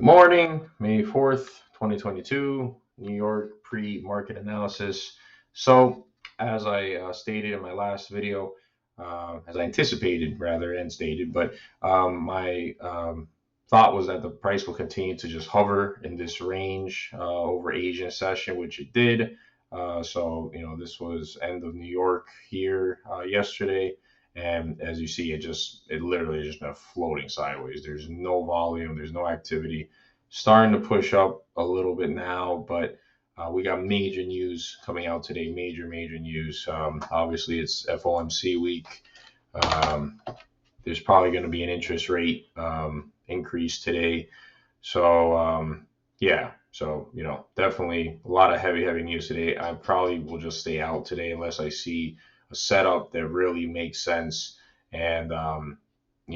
Good morning, May 4th, 2022, New York pre-market analysis. So, as I stated in my last video, as I anticipated rather and stated, but my thought was that the price will continue to just hover in this range over Asian session, which it did. This was end of New York here yesterday. And as you see, it literally just been floating sideways. There's no volume, there's no activity. Starting to push up a little bit now, but we got major news coming out today. Major news. Obviously, it's FOMC week. There's probably going to be an interest rate increase today. Definitely a lot of heavy news today. I probably will just stay out today unless I see a setup that really makes sense, and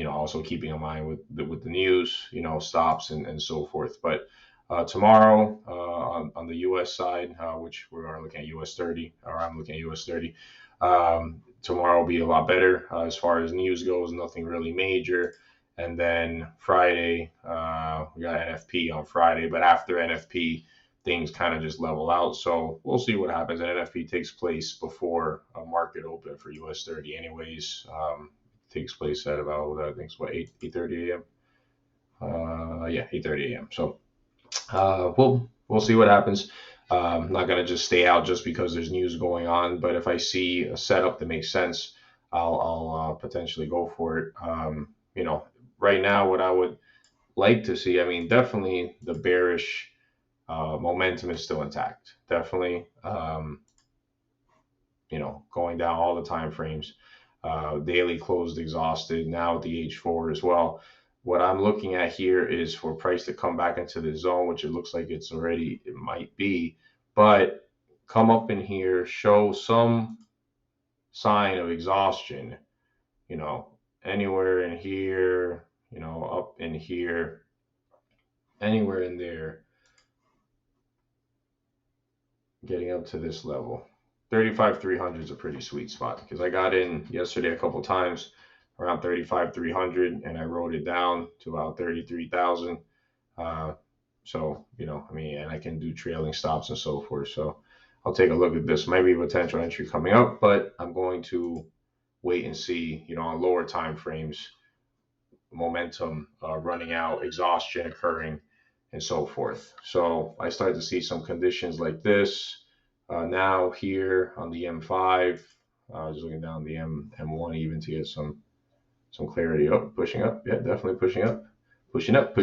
also keeping in mind with the news, stops and so forth. But tomorrow on the U.S. side, which we are looking at US30, or I'm looking at US30. Tomorrow will be a lot better as far as news goes. Nothing really major. And then Friday, we got NFP on Friday, but after NFP, things kind of just level out. So we'll see what happens. And NFP takes place before a market open for US30 anyways. Takes place at about, I think it's what, 8:30 a.m. 8:30 a.m. So we'll see what happens. I'm not going to just stay out just because there's news going on, but if I see a setup that makes sense, I'll potentially go for it. Right now, what I would like to see, I mean, definitely the bearish momentum is still intact. Definitely, going down all the time frames. Daily closed exhausted now at the H4 as well. What I'm looking at here is for price to come back into the zone, which it looks like it might be, but come up in here, show some sign of exhaustion, anywhere in here, up in here, anywhere in there, getting up to this level. 35,300 is a pretty sweet spot because I got in yesterday a couple times around 35,300 and I wrote it down to about 33,000. And I can do trailing stops and so forth. So I'll take a look at this. Might be a potential entry coming up, but I'm going to wait and see, on lower time frames, momentum running out, exhaustion occurring, and so forth. So I start to see some conditions like this now here on the M5. Just looking down the M1 even to get some clarity. Up, pushing up. Yeah, definitely pushing up. Pushing up.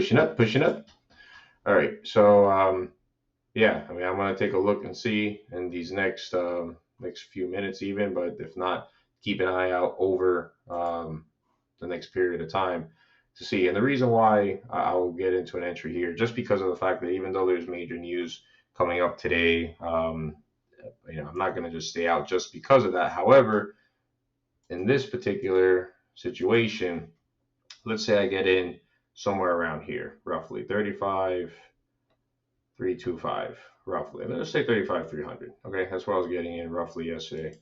All right. So I'm going to take a look and see in these next few minutes even, but if not, keep an eye out over the next period of time to see. And the reason why I will get into an entry here, just because of the fact that even though there's major news coming up today, I'm not going to just stay out just because of that. However, in this particular situation, let's say I get in somewhere around here, roughly 35,325, roughly. Let's say 35,300. Okay, that's what I was getting in roughly yesterday.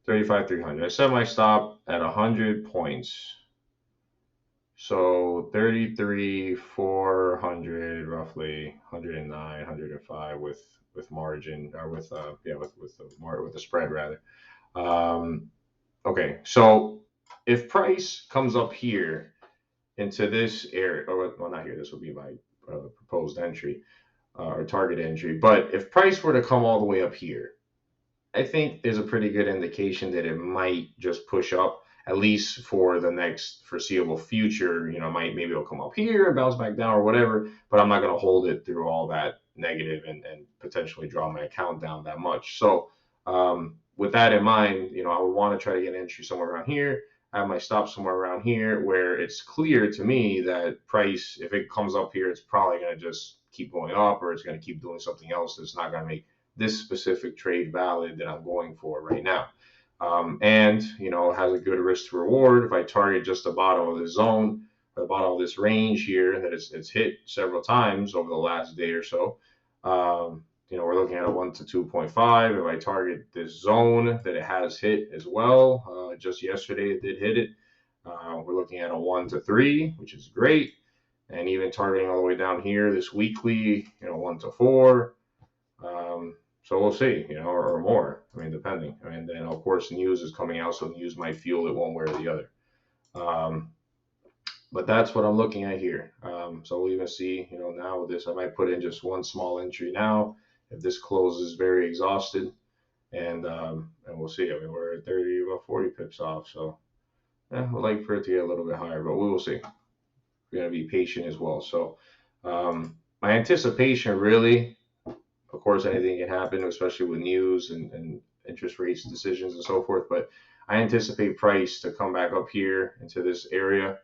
35,300. I set my stop at 100 points. So 33,400, roughly 109, 105 with margin, or with the spread rather. Okay, so if price comes up here into this area, well, not here, this will be my proposed entry or target entry, but if price were to come all the way up here, I think there's a pretty good indication that it might just push up, at least for the next foreseeable future. Maybe it'll come up here and bounce back down or whatever, but I'm not going to hold it through all that negative and potentially draw my account down that much. So with that in mind, I would want to try to get an entry somewhere around here. I have my stop somewhere around here where it's clear to me that price, if it comes up here, it's probably going to just keep going up, or it's going to keep doing something else that's not going to make this specific trade valid that I'm going for right now. It has a good risk to reward. If I target just the bottom of the zone, or the bottom of this range here that it's hit several times over the last day or so, we're looking at a 1 to 2.5. If I target this zone that it has hit as well, just yesterday it did hit it. We're looking at a 1 to 3, which is great. and even targeting all the way down here this weekly, 1 to 4. So we'll see, or more. I mean, depending. And then of course news is coming out, so news might fuel it one way or the other. Um, but that's what I'm looking at here. So we'll even see, now with this, I might put in just one small entry now. If this closes very exhausted, and we'll see. I mean, we're at 30, about 40 pips off. So yeah, I'd like for it to get a little bit higher, but we will see. We're gonna be patient as well. So my anticipation really, of course, anything can happen, especially with news and interest rates decisions and so forth. But I anticipate price to come back up here into this area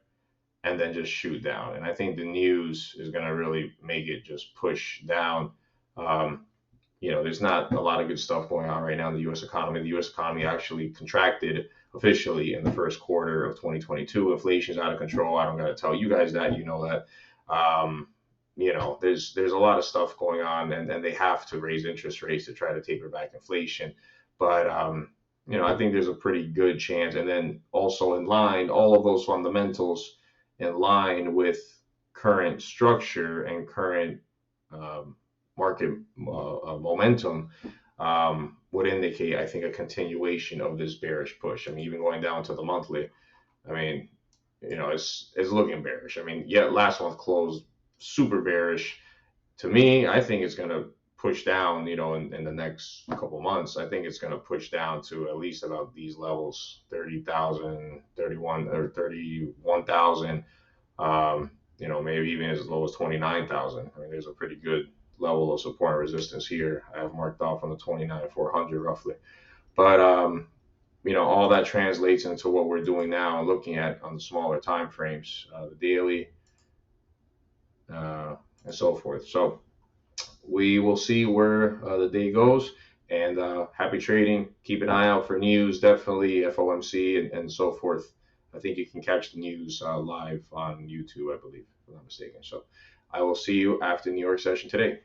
and then just shoot down. And I think the news is going to really make it just push down. Um, there's not a lot of good stuff going on right now in the U.S. economy. The U.S. economy actually contracted officially in the first quarter of 2022. Inflation's out of control. I don't got to tell you guys that. You know that. There's a lot of stuff going on, and they have to raise interest rates to try to taper back inflation. But I think there's a pretty good chance. And then also in line, all of those fundamentals in line with current structure and current market momentum would indicate, I think, a continuation of this bearish push. I mean, even going down to the monthly, I mean, it's looking bearish. I mean, yeah, last month closed super bearish. To me, I think it's going to push down, in the next couple months. I think it's going to push down to at least about these levels, 30,000, 31 or 31,000, maybe even as low as 29,000. I mean, there's a pretty good level of support and resistance here. I have marked off on the 29,400 roughly. But, all that translates into what we're doing now and looking at on the smaller time frames, the daily, and so forth. So we will see where the day goes. And happy trading. Keep an eye out for news, definitely FOMC and so forth. I think you can catch the news live on YouTube, I believe, if I'm not mistaken. So I will see you after New York session today.